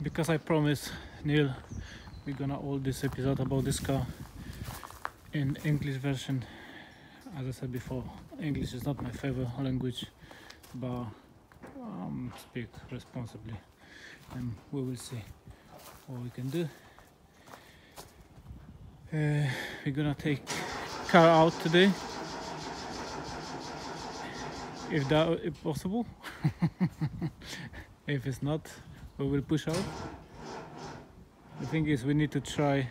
because I promised Neil we're gonna hold this episode about this car in English version. As I said before, English is not my favorite language, but speak responsibly, and we will see what we can do. We're gonna take car out today, if possible. If it's not, we will push out. The thing is, we need to check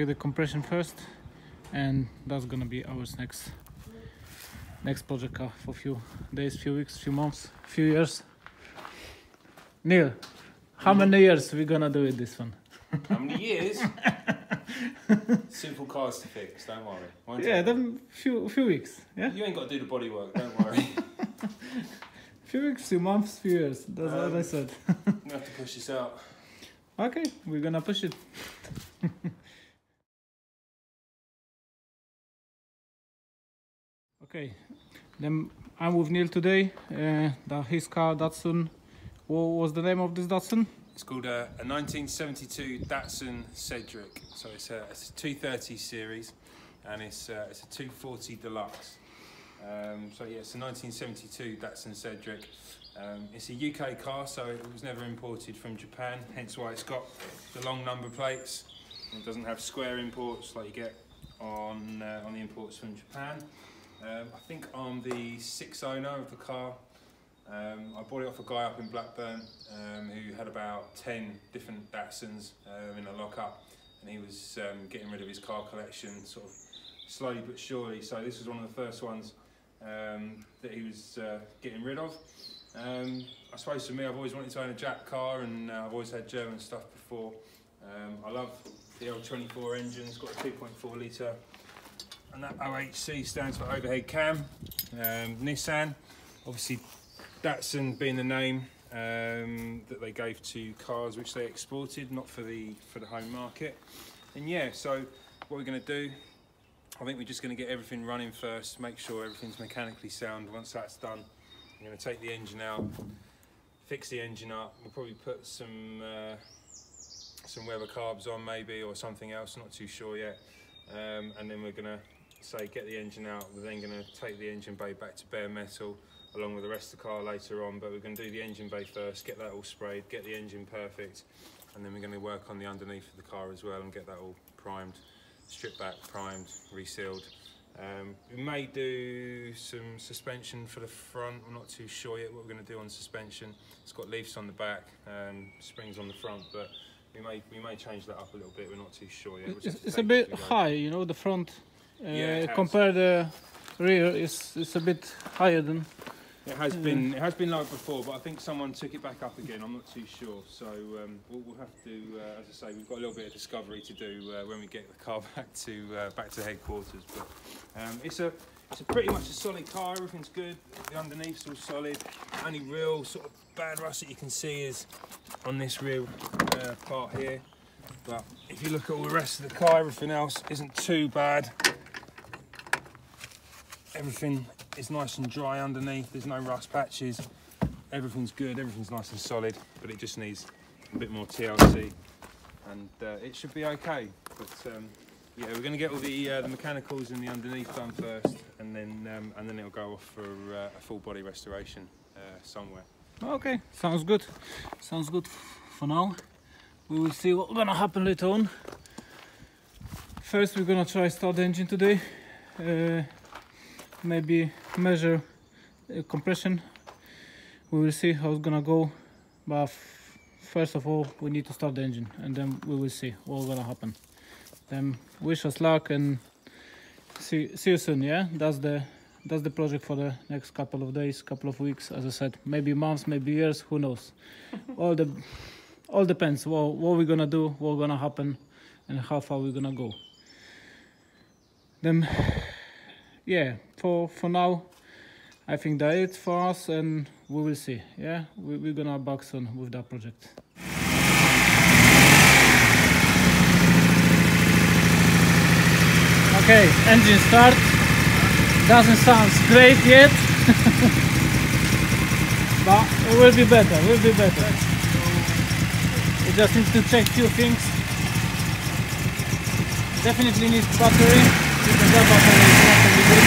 the compression first, and that's gonna be our next project car for few days, few weeks, few months, few years. Neil, how many years we gonna do with this one? How many years? Simple cars to fix, don't worry. Yeah, then few weeks. Yeah. You ain't got to do the body work, don't worry. Few weeks, few months, few years. That's what I said. You have to push this out. Okay, we're gonna push it. Okay, then I'm with Neil today. His car, Datsun. What was the name of this Datsun? It's called a 1972 Datsun Cedric. So it's a 230 series, and it's a 240 Deluxe. So yeah, it's a 1972 Datsun Cedric. It's a UK car, so it was never imported from Japan, hence why it's got the long number plates. It doesn't have square imports like you get on the imports from Japan. I think I'm the 6th owner of the car. I bought it off a guy up in Blackburn who had about 10 different Datsuns in a lockup, and he was getting rid of his car collection sort of slowly but surely. So this was one of the first ones that he was getting rid of. I suppose for me, I've always wanted to own a Jap car, and I've always had German stuff before. I love the L24 engine. It's got a 2.4 litre, and that OHC stands for overhead cam. Nissan, obviously Datsun being the name that they gave to cars which they exported, not for the home market. And yeah, so what we're going to do, I think we're just going to get everything running first, make sure everything's mechanically sound. Once that's done, I'm going to take the engine out, fix the engine up. We'll probably put some Weber carbs on maybe, or something else, not too sure yet. And then we're going to get the engine out. We're then going to take the engine bay back to bare metal along with the rest of the car later on, but we're going to do the engine bay first, get that all sprayed, get the engine perfect, and then we're going to work on the underneath of the car as well and get that all primed, stripped back, primed, resealed. We may do some suspension for the front. I'm not too sure yet what we're going to do on suspension. It's got leafs on the back and springs on the front, but we may change that up a little bit. We're not too sure yet. It's a bit high, you know, the front compared to the rear is a bit higher than. It has been like before, but I think someone took it back up again. I'm not too sure, so we'll have to, as I say, we've got a little bit of discovery to do when we get the car back to headquarters. But it's a pretty much a solid car. Everything's good. The underneath's all solid. Only real sort of bad rust that you can see is on this rear part here. But if you look at all the rest of the car, everything else isn't too bad. Everything is nice and dry underneath, there's no rust patches, everything's good, everything's nice and solid, but it just needs a bit more TLC, and it should be okay. But yeah, we're going to get all the mechanicals and the underneath done first, and then it'll go off for a full body restoration somewhere. Okay, sounds good. Sounds good for now. We will see what's going to happen later on. First, we're going to try start the engine today. Maybe measure compression. We will see how it's gonna go, but first of all we need to start the engine, and then we will see what's gonna happen. Then wish us luck and see you soon. Yeah, that's the project for the next couple of days, couple of weeks. As I said, maybe months, maybe years, who knows. all depends what we're gonna do, what's gonna happen, and how far we're gonna go. Then yeah, for now I think that's it for us, and we will see. Yeah, we're gonna back soon with that project. Okay, engine start. Doesn't sound great yet, but it will be better. just need to check few things. Definitely needs battery, because that battery is not going to be good.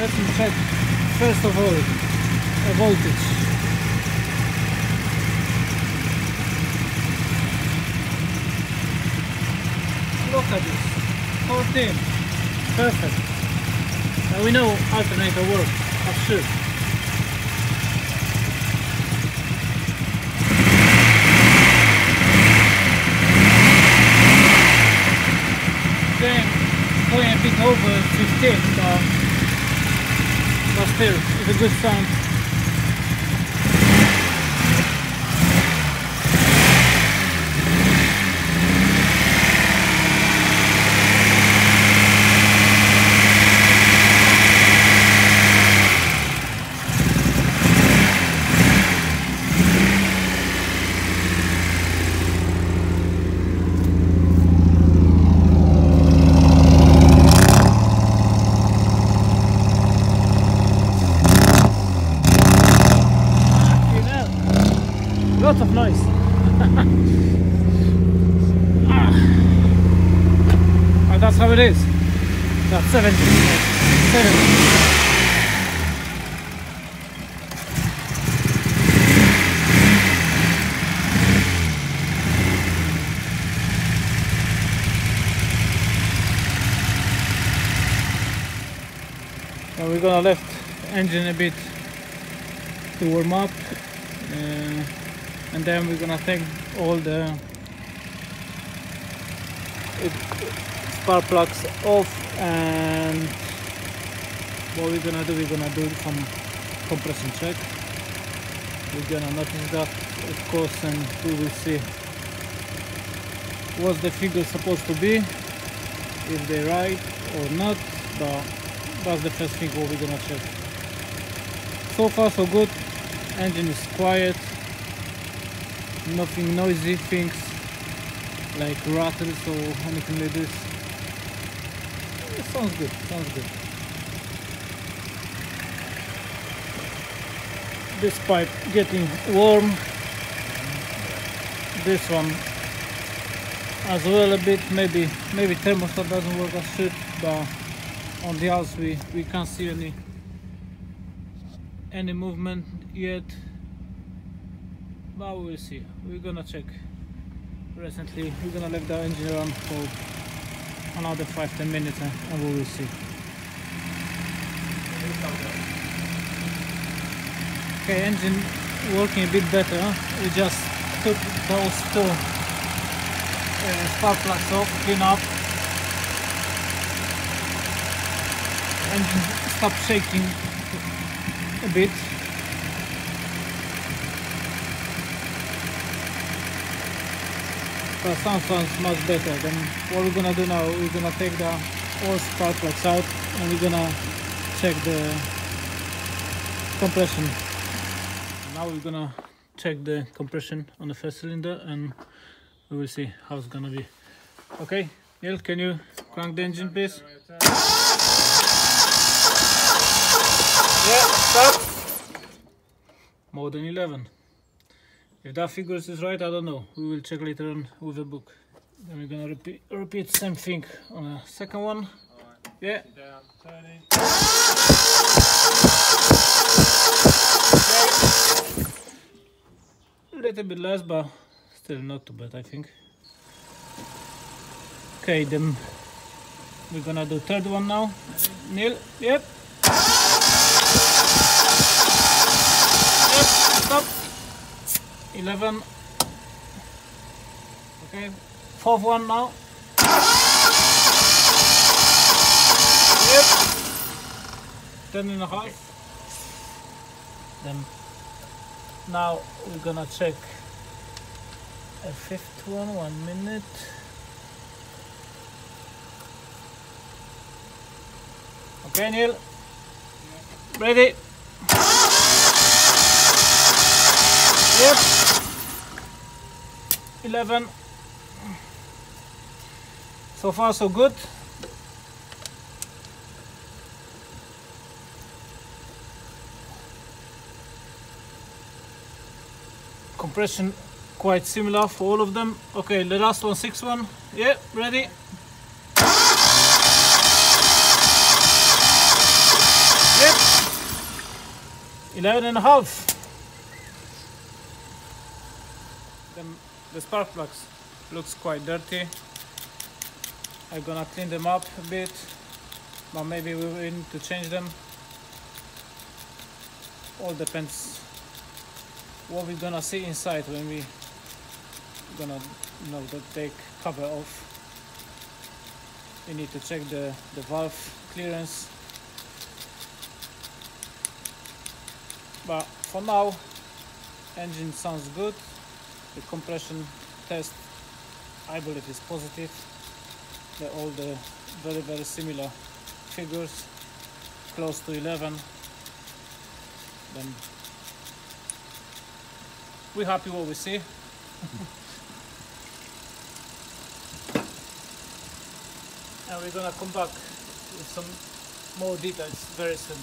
Let me check first of all a voltage. Look at this, 14, perfect. Now we know alternator works, as should. Then going a bit over 15, but still, it's a good sound. Lots of noise. And that's how it is. That's 17. Now we're gonna left engine a bit to warm up. And then we're gonna take all the spark plugs off, and what we're gonna do some compression check. We're gonna notice that, of course, and we will see what's the figure supposed to be, if they're right or not, but that's the first thing what we're gonna check. So far so good, engine is quiet. Nothing noisy, things like rattles or anything like this. It sounds good, sounds good. This pipe getting warm. This one as well a bit, maybe thermostat doesn't work as should, but on the house we can't see any movement yet. But we'll see. We're gonna check. Recently, we're gonna leave the engine on for another 5-10 minutes, and we will see. Okay, engine working a bit better. We just took those two spark plugs off, clean up. Engine stopped shaking a bit. But sounds much better. Then what we're gonna do now, we're gonna take the all spark plugs out, and we're gonna check the compression. Now we're gonna check the compression on the first cylinder, and we will see how it's gonna be. Okay, Neil, can you crank the engine, please? Yeah, stop. More than 11. If that figure is right, I don't know. We will check later on with a book. Then we're gonna repeat same thing on a second one. Right. Yeah. Down, turning. A little bit less, but still not too bad, I think. Okay, then we're gonna do third one now. Neil, yep. Yep, stop. 11. Okay, fourth one now. Yep. 10.5. Then now we're gonna check a fifth one. 1 minute. Okay, Neil. Ready? Yep. 11. So far so good. Compression quite similar for all of them. Okay, the last one, 6-1. Yeah, ready? Yep. 11.5. The spark plugs looks quite dirty. I'm gonna clean them up a bit, but maybe we will need to change them. All depends what we're gonna see inside when we gonna take cover off. We need to check the valve clearance, but for now engine sounds good. The compression test, I believe, is positive. They're all the very similar figures, close to 11. Then we're happy what we see. And we're gonna come back with some more details very soon.